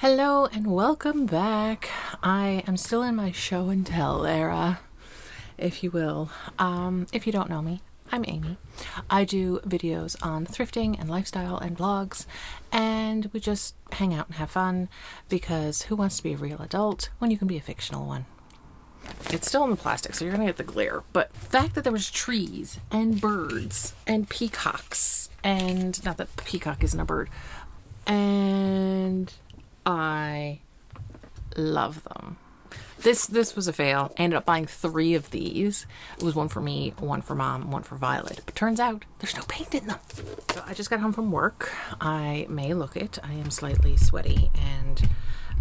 Hello and welcome back. I am still in my show and tell era, if you will. If you don't know me, I'm Amy. I do videos on thrifting and lifestyle and vlogs, and we just hang out and have fun because who wants to be a real adult when you can be a fictional one? It's still in the plastic, so you're gonna get the glare, but the fact that there was trees and birds and peacocks, and not that peacock isn't a bird, and I love them. This was a fail. I ended up buying 3 of these. It was one for me, one for mom, one for Violet. But turns out there's no paint in them. So I just got home from work. I may look it. I am slightly sweaty and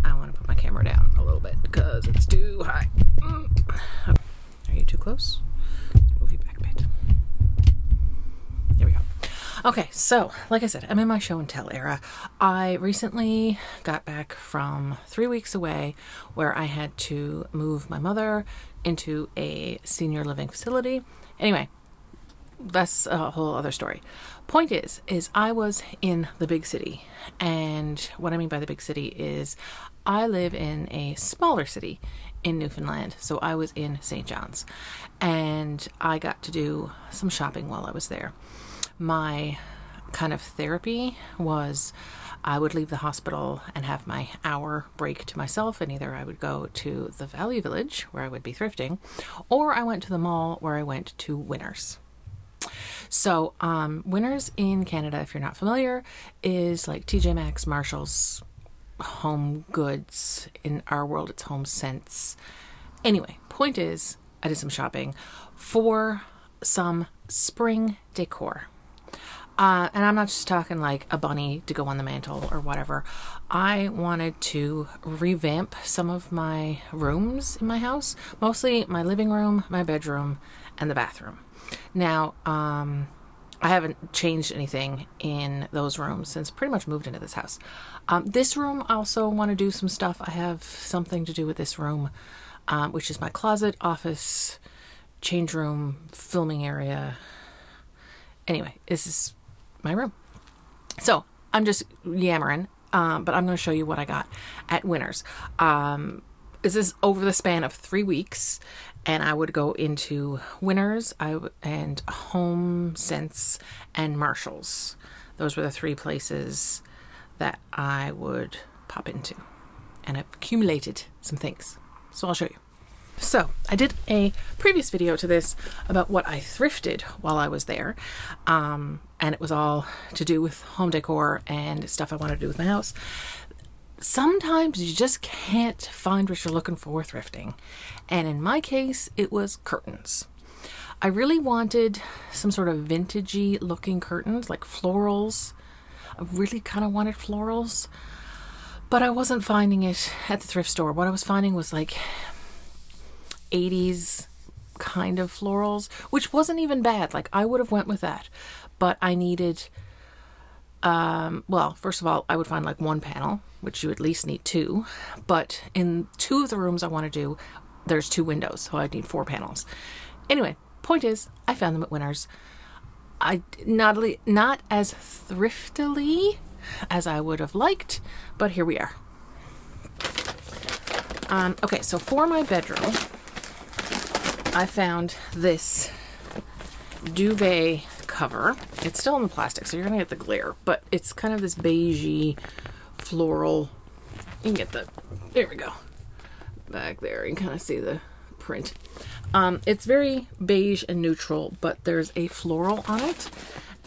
I want to put my camera down a little bit because it's too high. Are you too close? Let's move you back a bit. There we go. Okay, so like I said, I'm in my show and tell era. I recently got back from 3 weeks away where I had to move my mother into a senior living facility. Anyway, that's a whole other story. Point is I was in the big city, and what I mean by the big city is I live in a smaller city in Newfoundland, so I was in St. John's, and I got to do some shopping while I was there. My kind of therapy was I would leave the hospital and have my hour break to myself, and either I would go to the Valley Village where I would be thrifting, or I went to the mall where I went to Winners. So Winners in Canada, if you're not familiar, is like TJ Maxx, Marshalls, Home Goods. In our world it's HomeSense. Anyway, point is I did some shopping for some spring decor. And I'm not just talking like a bunny to go on the mantle or whatever. I wanted to revamp some of my rooms in my house, mostly my living room, my bedroom, and the bathroom. Now, I haven't changed anything in those rooms since pretty much moved into this house. This room, I also want to do some stuff. I have something to do with this room, which is my closet, office, change room, filming area. Anyway, this is my room. So I'm just yammering, but I'm going to show you what I got at Winners. This is over the span of 3 weeks, and I would go into Winners and HomeSense and Marshalls. Those were the 3 places that I would pop into, and I've accumulated some things. So I'll show you. So I did a previous video to this about what I thrifted while I was there. And it was all to do with home decor and stuff I wanted to do with my house. Sometimes you just can't find what you're looking for thrifting. And in my case, it was curtains. I really wanted some sort of vintagey looking curtains, like florals. I really kind of wanted florals, but I wasn't finding it at the thrift store. What I was finding was like 80s kind of florals, which wasn't even bad. Like I would have went with that, but I needed, well, first of all, I would find like 1 panel, which you at least need 2, but in 2 of the rooms I want to do, there's 2 windows, so I'd need 4 panels. Anyway, point is, I found them at Winners. Not as thriftily as I would have liked, but here we are. Okay, so for my bedroom, I found this duvet cover. It's still in the plastic, so you're gonna get the glare, but it's kind of this beigey floral. You can get there we go. Back there, you can kind of see the print. It's very beige and neutral, but there's a floral on it.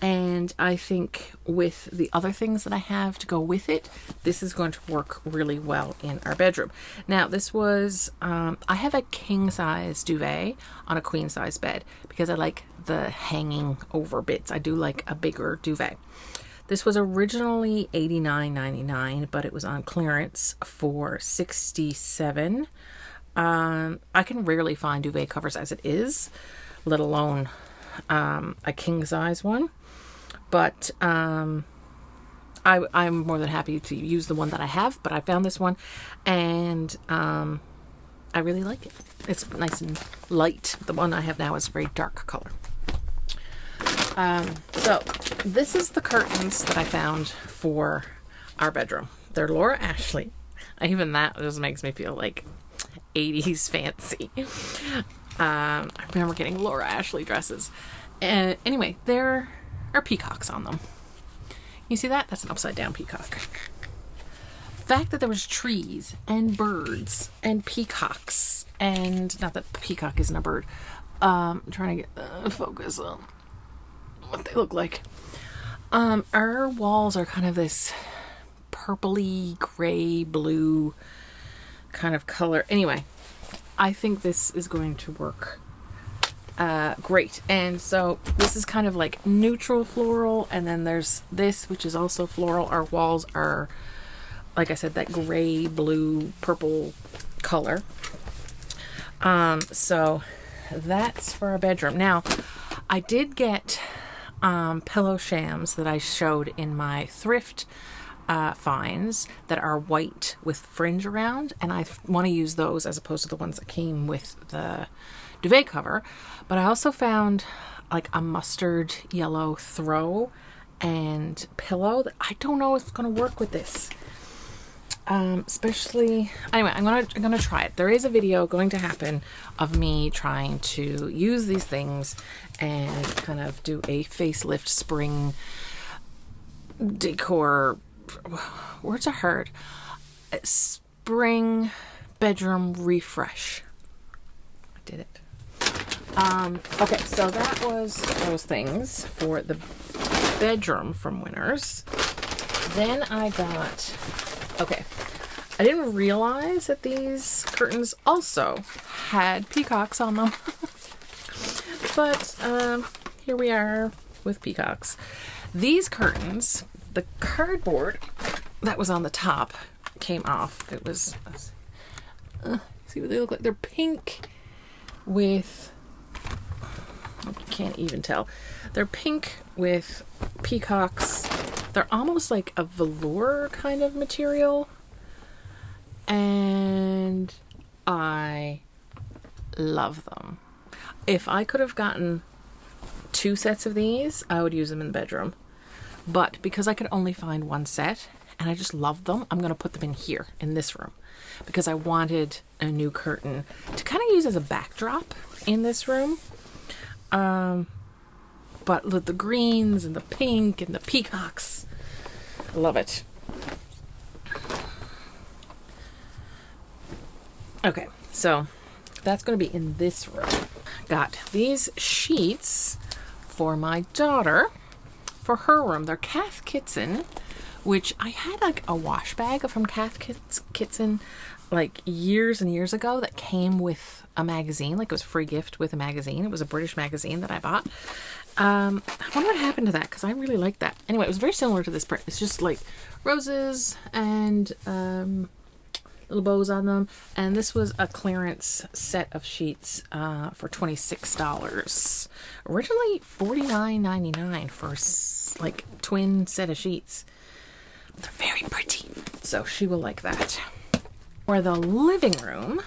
And I think with the other things that I have to go with it, this is going to work really well in our bedroom. Now, this was, I have a king size duvet on a queen size bed because I like the hanging over bits. I do like a bigger duvet. This was originally $89.99, but it was on clearance for $67. I can rarely find duvet covers as it is, let alone a king size one. But I'm more than happy to use the one that I have, but I found this one, and I really like it. It's nice and light. The one I have now is a very dark color. So this is the curtains that I found for our bedroom. They're Laura Ashley. Even that just makes me feel like 80s fancy. I remember getting Laura Ashley dresses. Anyway, there are peacocks on them. You see that? That's an upside down peacock. The fact that there was trees and birds and peacocks, and not that peacock isn't a bird. I'm trying to get focus on what they look like. Our walls are kind of this purpley, gray, blue kind of color. Anyway, I think this is going to work great. And so this is kind of like neutral floral, and then there's this, which is also floral. Our walls are, like I said, that gray, blue, purple color. So that's for our bedroom. Now, I did get pillow shams that I showed in my thrift finds that are white with fringe around, and I want to use those as opposed to the ones that came with the duvet cover. But I also found like a mustard yellow throw and pillow that I don't know if it's going to work with this. Especially, anyway, I'm gonna try it. There is a video going to happen of me trying to use these things and kind of do a facelift spring decor. Words are hard. Spring bedroom refresh. I did it. Okay, so that was those things for the bedroom from Winners. Then I got, okay, I didn't realize that these curtains also had peacocks on them. But here we are with peacocks. These curtains, the cardboard that was on the top came off. It was, see what they look like. They're pink with, you can't even tell. They're pink with peacocks. They're almost like a velour kind of material. And I love them. If I could have gotten 2 sets of these, I would use them in the bedroom. But because I could only find 1 set and I just love them, I'm going to put them in here, in this room. Because I wanted a new curtain to kind of use as a backdrop in this room. But with the greens and the pink and the peacocks, I love it. Okay, so that's going to be in this room. Got these sheets for my daughter for her room. They're Cath Kidston, which I had like a wash bag from Cath Kidston like years and years ago that came with a magazine. Like it was a free gift with a magazine. It was a British magazine that I bought. I wonder what happened to that because I really liked that. Anyway, it was very similar to this print. It's just like roses and little bows on them. And this was a clearance set of sheets for $26. Originally $49.99 for like twin set of sheets. They're very pretty. So she will like that. For the living room,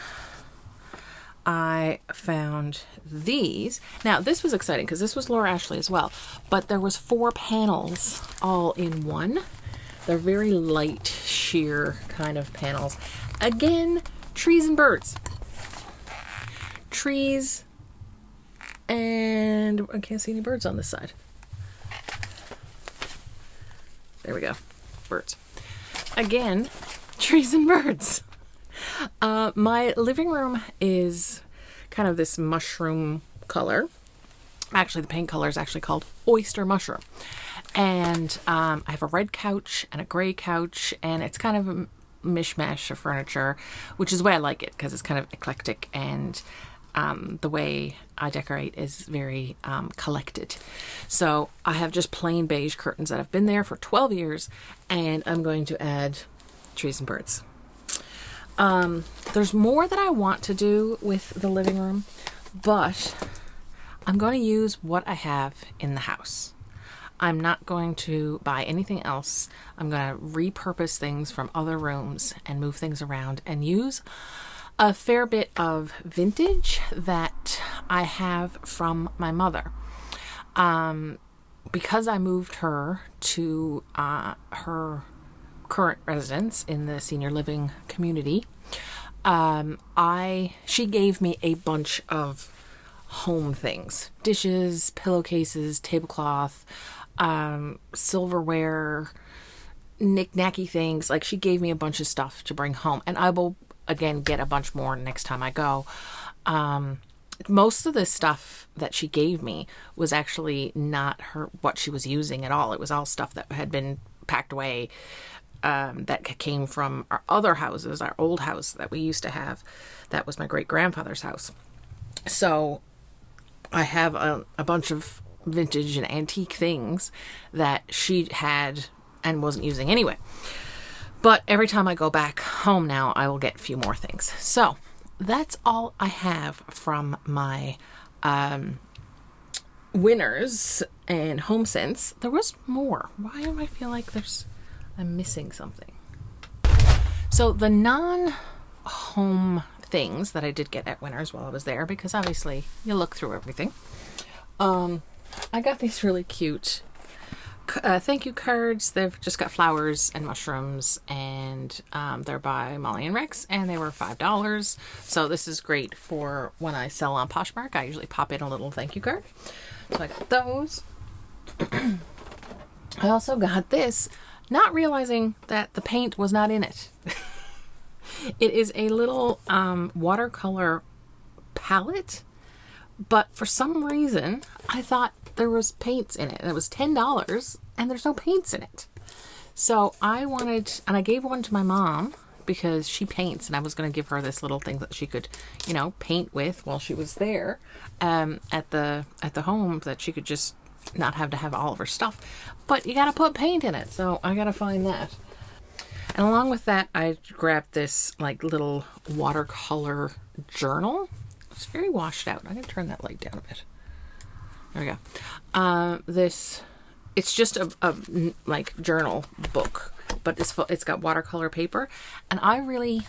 I found these. Now, this was exciting because this was Laura Ashley as well, but there was 4 panels all in one. They're very light, sheer kind of panels. Again, trees and birds. Trees, and I can't see any birds on this side. There we go. Birds. Again, trees and birds. My living room is kind of this mushroom color. Actually, the paint color is actually called oyster mushroom. And I have a red couch and a gray couch, and it's kind of a mishmash of furniture, which is the way I like it because it's kind of eclectic, and the way I decorate is very collected. So I have just plain beige curtains that have been there for 12 years, and I'm going to add trees and birds. There's more that I want to do with the living room, but I'm going to use what I have in the house. I'm not going to buy anything else. I'm going to repurpose things from other rooms and move things around and use a fair bit of vintage that I have from my mother. Because I moved her to her current residents in the senior living community, she gave me a bunch of home things: dishes, pillowcases, tablecloth, silverware, knick-knacky things. Like, she gave me a bunch of stuff to bring home, and I will again get a bunch more next time I go. Most of the stuff that she gave me was actually not what she was using at all. It was all stuff that had been packed away, that came from our other houses, our old house that we used to have. That was my great-grandfather's house. So I have a bunch of vintage and antique things that she had and wasn't using anyway. But every time I go back home now, I will get a few more things. So that's all I have from my winners and HomeSense. There was more. Why do I feel like I'm missing something? So the non-home things that I did get at Winners while I was there, because obviously you look through everything. I got these really cute thank you cards. They've just got flowers and mushrooms, and they're by Molly and Rex, and they were $5. So this is great for when I sell on Poshmark. I usually pop in a little thank you card. So I got those. I also got this, not realizing that the paint was not in it. It is a little watercolor palette, but for some reason I thought there was paints in it, and it was $10 and there's no paints in it. So I wanted, and I gave one to my mom because she paints, and I was going to give her this little thing that she could, you know, paint with while she was there at the home, that she could just not have to have all of her stuff. But you got to put paint in it, so I got to find that. And along with that, I grabbed this like little watercolor journal. It's very washed out. I'm going to turn that light down a bit. There we go. It's just a like journal book, but it's got watercolor paper, and I really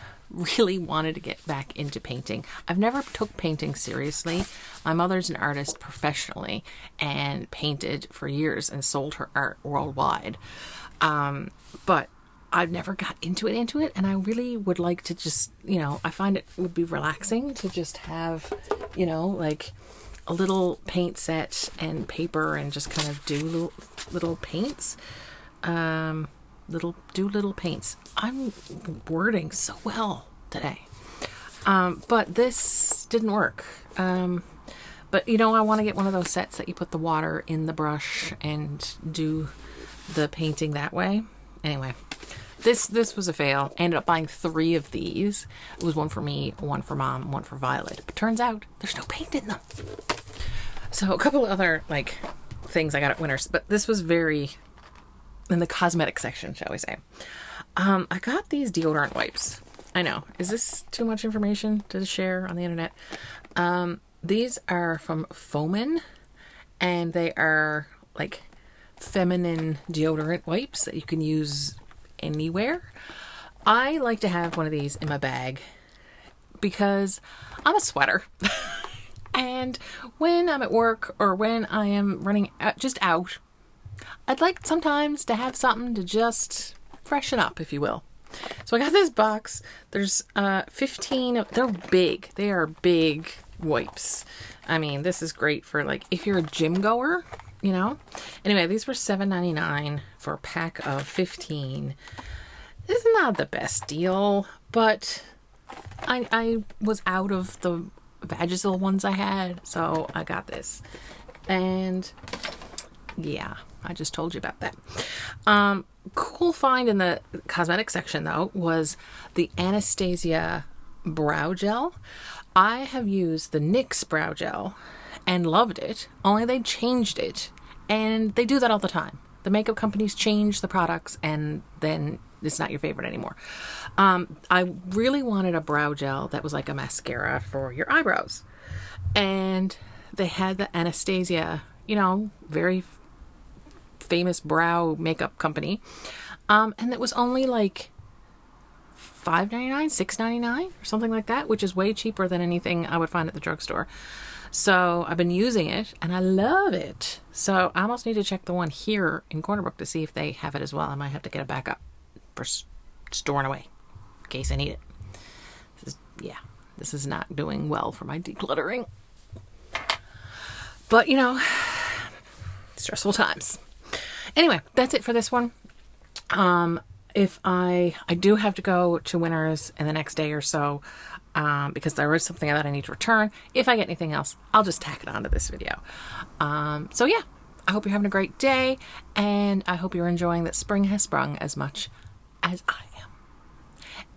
wanted to get back into painting. I've never took painting seriously. My mother's an artist professionally and painted for years and sold her art worldwide. But I've never got into it, and I really would like to just, you know, I find it would be relaxing to just have, you know, like a little paint set and paper and just kind of do little paints. Little paints. I'm wording so well today. But this didn't work. But you know, I want to get one of those sets that you put the water in the brush and do the painting that way. Anyway, this was a fail. I ended up buying 3 of these. It was one for me, one for Mom, one for Violet. But turns out there's no paint in them. So a couple of other like things I got at Winners, but this was very in the cosmetic section, shall we say. I got these deodorant wipes. I know. Is this too much information to share on the internet? These are from Fomin, and they are like feminine deodorant wipes that you can use anywhere. I like to have one of these in my bag because I'm a sweater. And when I'm at work or when I am running just out, I'd like sometimes to have something to just freshen up, if you will. So I got this box. There's 15. They're big. They are big wipes. I mean, this is great for like if you're a gym goer, you know. Anyway, these were $7.99 for a pack of 15. It's not the best deal, but I was out of the Vagisil ones I had, so I got this. And yeah, I just told you about that. Cool find in the cosmetic section though was the Anastasia brow gel. I have used the NYX brow gel and loved it, only they changed it, and they do that all the time. The makeup companies change the products and then it's not your favorite anymore. I really wanted a brow gel that was like a mascara for your eyebrows. And they had the Anastasia, you know, very famous brow makeup company. And it was only like $5.99, $6.99 or something like that, which is way cheaper than anything I would find at the drugstore. So I've been using it and I love it. So I almost need to check the one here in Cornerbrook to see if they have it as well. I might have to get it back up. for storing away in case I need it. This is not doing well for my decluttering. But, you know, stressful times. Anyway, that's it for this one. If I do have to go to Winners in the next day or so, because there is something that I need to return. If I get anything else, I'll just tack it onto this video. So yeah, I hope you're having a great day, and I hope you're enjoying that spring has sprung as much as I am.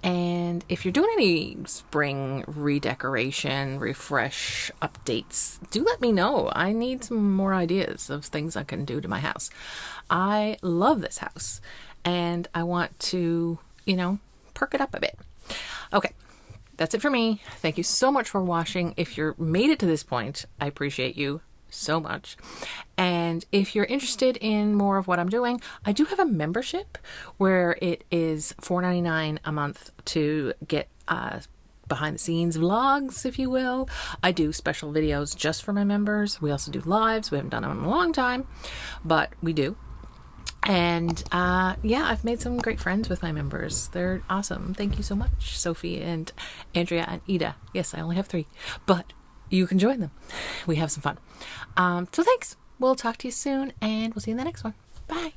And if you're doing any spring redecoration, refresh, updates, do let me know. I need some more ideas of things I can do to my house. I love this house, and I want to, you know, perk it up a bit. Okay, that's it for me. Thank you so much for watching. If you're made it to this point, I appreciate you so much. And if you're interested in more of what I'm doing, I do have a membership where it is $4.99 a month to get behind the scenes vlogs, if you will. I do special videos just for my members. We also do lives. We haven't done them in a long time, but we do. And yeah, I've made some great friends with my members. They're awesome. Thank you so much, Sophie and Andrea and Ida. Yes, I only have 3, but you can join them. We have some fun. So thanks. We'll talk to you soon, and we'll see you in the next one. Bye.